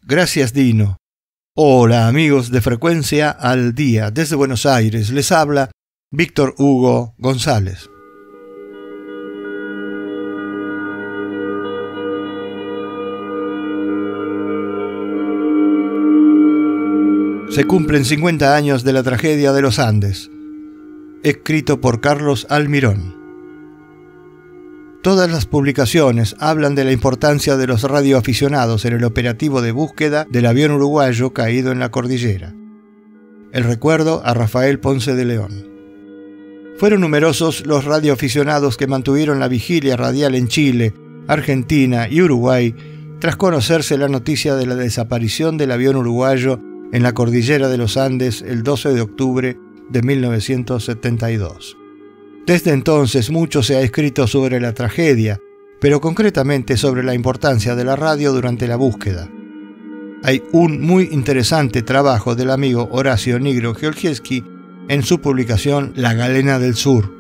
Gracias, Dino. Hola, amigos de Frecuencia al Día. Desde Buenos Aires les habla Víctor Hugo González. Se cumplen 50 años de la tragedia de los Andes. Escrito por Carlos Almirón. Todas las publicaciones hablan de la importancia de los radioaficionados en el operativo de búsqueda del avión uruguayo caído en la cordillera. El recuerdo a Rafael Ponce de León. Fueron numerosos los radioaficionados que mantuvieron la vigilia radial en Chile, Argentina y Uruguay tras conocerse la noticia de la desaparición del avión uruguayo en la cordillera de los Andes el 12 de octubre de 1972. Desde entonces mucho se ha escrito sobre la tragedia, pero concretamente sobre la importancia de la radio durante la búsqueda. Hay un muy interesante trabajo del amigo Horacio Nigro Georgievski en su publicación La Galena del Sur.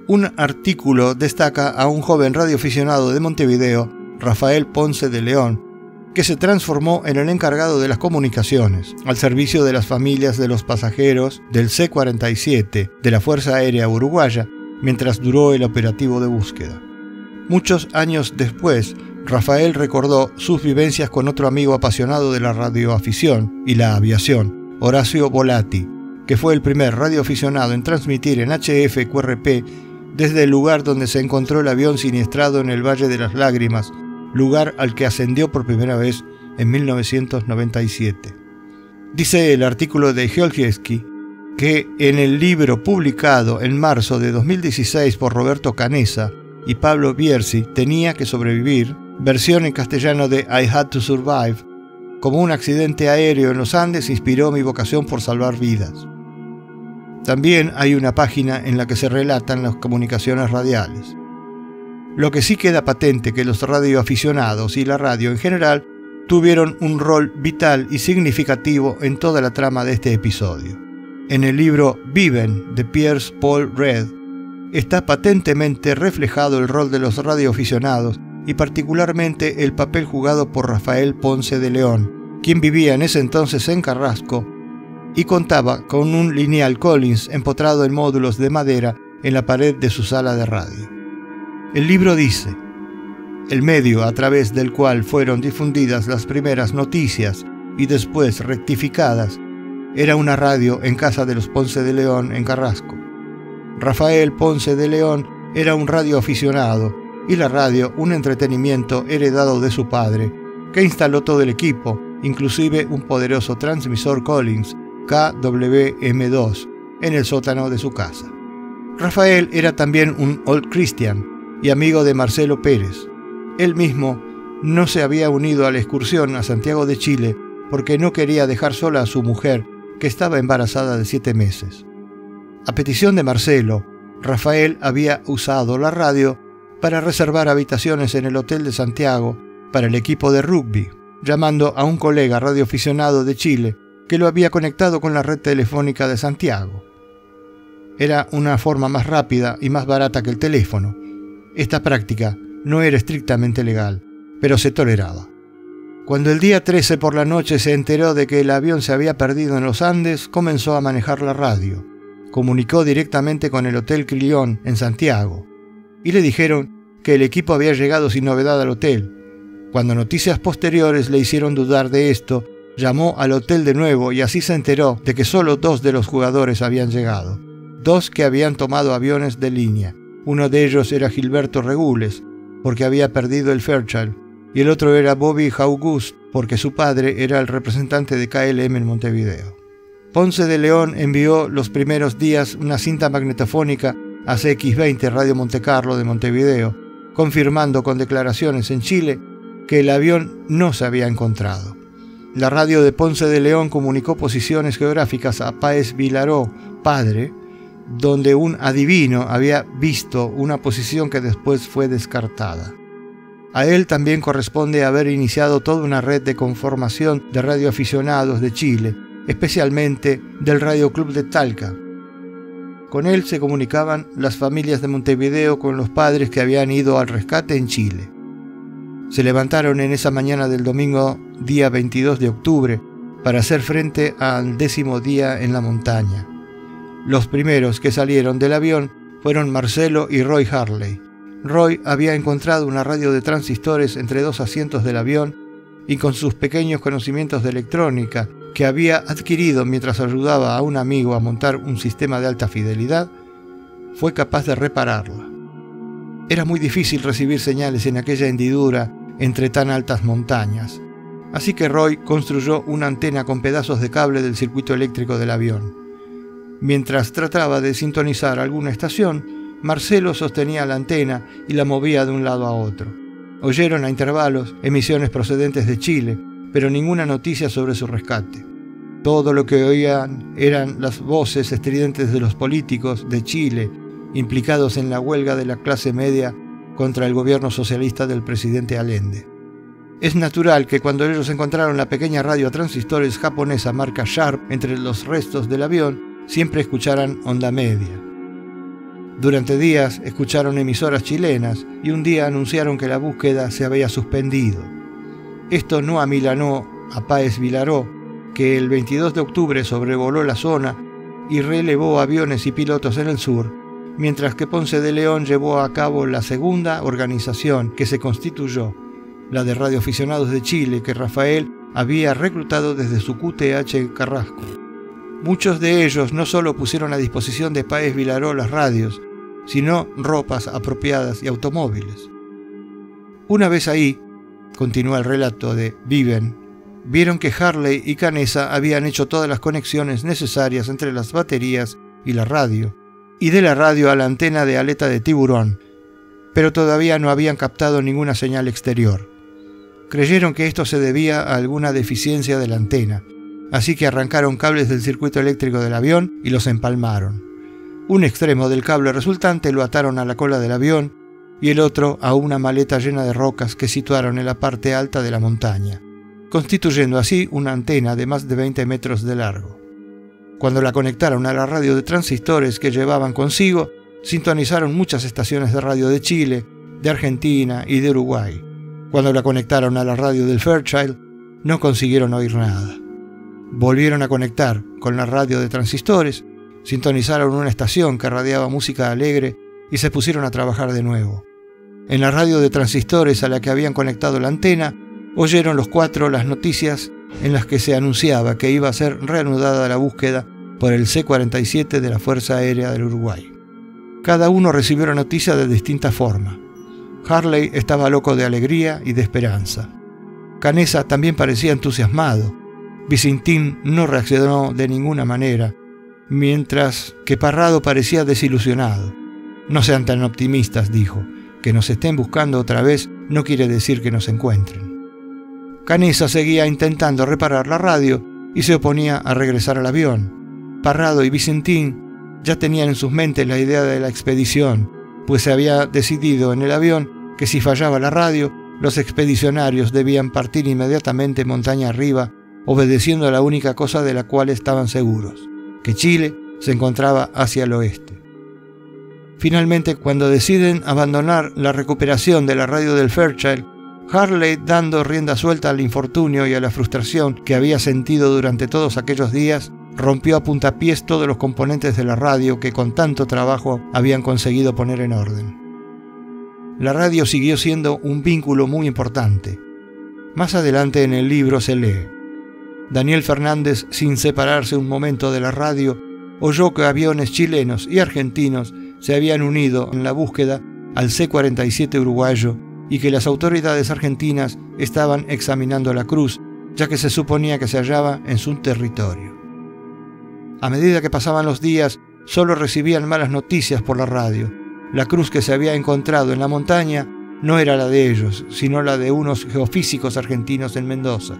Un artículo destaca a un joven radioaficionado de Montevideo, Rafael Ponce de León, que se transformó en el encargado de las comunicaciones, al servicio de las familias de los pasajeros del C-47 de la Fuerza Aérea Uruguaya, mientras duró el operativo de búsqueda. Muchos años después, Rafael recordó sus vivencias con otro amigo apasionado de la radioafición y la aviación, Horacio Volati, que fue el primer radioaficionado en transmitir en HF-QRP desde el lugar donde se encontró el avión siniestrado en el Valle de las Lágrimas, lugar al que ascendió por primera vez en 1997. Dice el artículo de Georgievski que en el libro publicado en marzo de 2016 por Roberto Canessa y Pablo Bierzi, Tenía que sobrevivir, versión en castellano de I Had to Survive, como un accidente aéreo en los Andes inspiró mi vocación por salvar vidas. También hay una página en la que se relatan las comunicaciones radiales. Lo que sí queda patente que los radioaficionados y la radio en general tuvieron un rol vital y significativo en toda la trama de este episodio. En el libro Viven de Piers Paul Read está patentemente reflejado el rol de los radioaficionados y particularmente el papel jugado por Rafael Ponce de León, quien vivía en ese entonces en Carrasco y contaba con un lineal Collins empotrado en módulos de madera en la pared de su sala de radio. El libro dice: el medio a través del cual fueron difundidas las primeras noticias y después rectificadas era una radio en casa de los Ponce de León en Carrasco. Rafael Ponce de León era un radioaficionado y la radio un entretenimiento heredado de su padre, que instaló todo el equipo, inclusive un poderoso transmisor Collins KWM2 en el sótano de su casa. Rafael era también un Old Christian y amigo de Marcelo Pérez. Él mismo no se había unido a la excursión a Santiago de Chile porque no quería dejar sola a su mujer, que estaba embarazada de 7 meses. A petición de Marcelo, Rafael había usado la radio para reservar habitaciones en el Hotel de Santiago para el equipo de rugby, llamando a un colega radioaficionado de Chile que lo había conectado con la red telefónica de Santiago. Era una forma más rápida y más barata que el teléfono. Esta práctica no era estrictamente legal, pero se toleraba. Cuando el día 13 por la noche se enteró de que el avión se había perdido en los Andes, comenzó a manejar la radio. Comunicó directamente con el Hotel Crillon en Santiago y le dijeron que el equipo había llegado sin novedad al hotel. Cuando noticias posteriores le hicieron dudar de esto, llamó al hotel de nuevo y así se enteró de que solo 2 de los jugadores habían llegado. 2 que habían tomado aviones de línea. Uno de ellos era Gilberto Regules, porque había perdido el Fairchild, y el otro era Bobby August, porque su padre era el representante de KLM en Montevideo. Ponce de León envió los primeros días una cinta magnetofónica a CX20 Radio Montecarlo de Montevideo, confirmando con declaraciones en Chile que el avión no se había encontrado. La radio de Ponce de León comunicó posiciones geográficas a Páez Vilaró, padre, donde un adivino había visto una posición que después fue descartada. A él también corresponde haber iniciado toda una red de conformación de radioaficionados de Chile, especialmente del Radio Club de Talca. Con él se comunicaban las familias de Montevideo con los padres que habían ido al rescate en Chile. Se levantaron en esa mañana del domingo día 22 de octubre, para hacer frente al 10º día en la montaña. Los primeros que salieron del avión fueron Marcelo y Roy Harley. Roy había encontrado una radio de transistores entre 2 asientos del avión y con sus pequeños conocimientos de electrónica que había adquirido mientras ayudaba a un amigo a montar un sistema de alta fidelidad, fue capaz de repararla. Era muy difícil recibir señales en aquella hendidura entre tan altas montañas, así que Roy construyó una antena con pedazos de cable del circuito eléctrico del avión. Mientras trataba de sintonizar alguna estación, Marcelo sostenía la antena y la movía de un lado a otro. Oyeron a intervalos emisiones procedentes de Chile, pero ninguna noticia sobre su rescate. Todo lo que oían eran las voces estridentes de los políticos de Chile implicados en la huelga de la clase media contra el gobierno socialista del presidente Allende. Es natural que cuando ellos encontraron la pequeña radio a transistores japonesa marca Sharp entre los restos del avión, siempre escucharan onda media. Durante días escucharon emisoras chilenas y un día anunciaron que la búsqueda se había suspendido. Esto no amilanó a Páez Vilaró, que el 22 de octubre sobrevoló la zona y relevó aviones y pilotos en el sur, mientras que Ponce de León llevó a cabo la segunda organización que se constituyó, la de Radioaficionados de Chile, que Rafael había reclutado desde su QTH Carrasco. Muchos de ellos no solo pusieron a disposición de Páez Vilaró las radios, sino ropas apropiadas y automóviles. Una vez ahí, continúa el relato de Viven, vieron que Harley y Canessa habían hecho todas las conexiones necesarias entre las baterías y la radio, y de la radio a la antena de aleta de tiburón, pero todavía no habían captado ninguna señal exterior. Creyeron que esto se debía a alguna deficiencia de la antena, así que arrancaron cables del circuito eléctrico del avión y los empalmaron. Un extremo del cable resultante lo ataron a la cola del avión y el otro a una maleta llena de rocas que situaron en la parte alta de la montaña, constituyendo así una antena de más de 20 metros de largo. Cuando la conectaron a la radio de transistores que llevaban consigo, sintonizaron muchas estaciones de radio de Chile, de Argentina y de Uruguay. Cuando la conectaron a la radio del Fairchild, no consiguieron oír nada. Volvieron a conectar con la radio de transistores, sintonizaron una estación que radiaba música alegre y se pusieron a trabajar de nuevo. En la radio de transistores a la que habían conectado la antena, oyeron los cuatro las noticias en las que se anunciaba que iba a ser reanudada la búsqueda por el C-47 de la Fuerza Aérea del Uruguay. Cada uno recibió la noticia de distinta forma. Harley estaba loco de alegría y de esperanza. Canessa también parecía entusiasmado. Vicentín no reaccionó de ninguna manera, mientras que Parrado parecía desilusionado. No sean tan optimistas, dijo. Que nos estén buscando otra vez no quiere decir que nos encuentren. Canessa seguía intentando reparar la radio y se oponía a regresar al avión. Parrado y Vicentín ya tenían en sus mentes la idea de la expedición, pues se había decidido en el avión que si fallaba la radio, los expedicionarios debían partir inmediatamente montaña arriba, obedeciendo a la única cosa de la cual estaban seguros, que Chile se encontraba hacia el oeste. Finalmente, cuando deciden abandonar la recuperación de la radio del Fairchild, Harley, dando rienda suelta al infortunio y a la frustración que había sentido durante todos aquellos días, rompió a puntapiés todos los componentes de la radio que con tanto trabajo habían conseguido poner en orden. La radio siguió siendo un vínculo muy importante. Más adelante en el libro se lee: Daniel Fernández, sin separarse un momento de la radio, oyó que aviones chilenos y argentinos se habían unido en la búsqueda al C-47 uruguayo y que las autoridades argentinas estaban examinando la cruz, ya que se suponía que se hallaba en su territorio. A medida que pasaban los días, solo recibían malas noticias por la radio. La cruz que se había encontrado en la montaña no era la de ellos, sino la de unos geofísicos argentinos en Mendoza.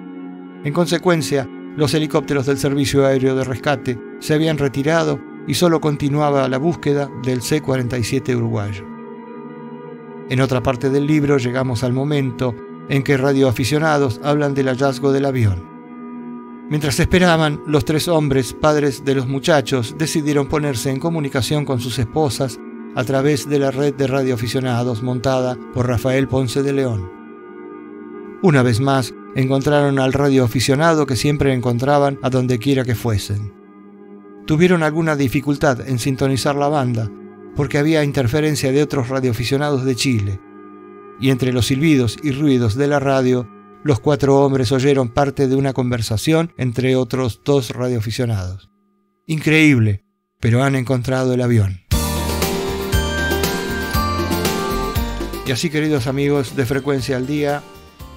En consecuencia, los helicópteros del Servicio Aéreo de Rescate se habían retirado y solo continuaba la búsqueda del C-47 uruguayo. En otra parte del libro llegamos al momento en que radioaficionados hablan del hallazgo del avión. Mientras esperaban, los tres hombres, padres de los muchachos, decidieron ponerse en comunicación con sus esposas a través de la red de radioaficionados montada por Rafael Ponce de León. Una vez más, Encontraron al radioaficionado que siempre encontraban a donde quiera que fuesen. Tuvieron alguna dificultad en sintonizar la banda, porque había interferencia de otros radioaficionados de Chile, y entre los silbidos y ruidos de la radio, los 4 hombres oyeron parte de una conversación entre otros 2 radioaficionados. Increíble, pero han encontrado el avión. Y así, queridos amigos de Frecuencia al Día,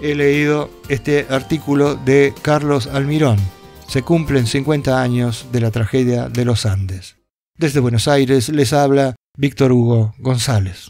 he leído este artículo de Carlos Almirón. Se cumplen 50 años de la tragedia de los Andes. Desde Buenos Aires les habla Víctor Hugo González.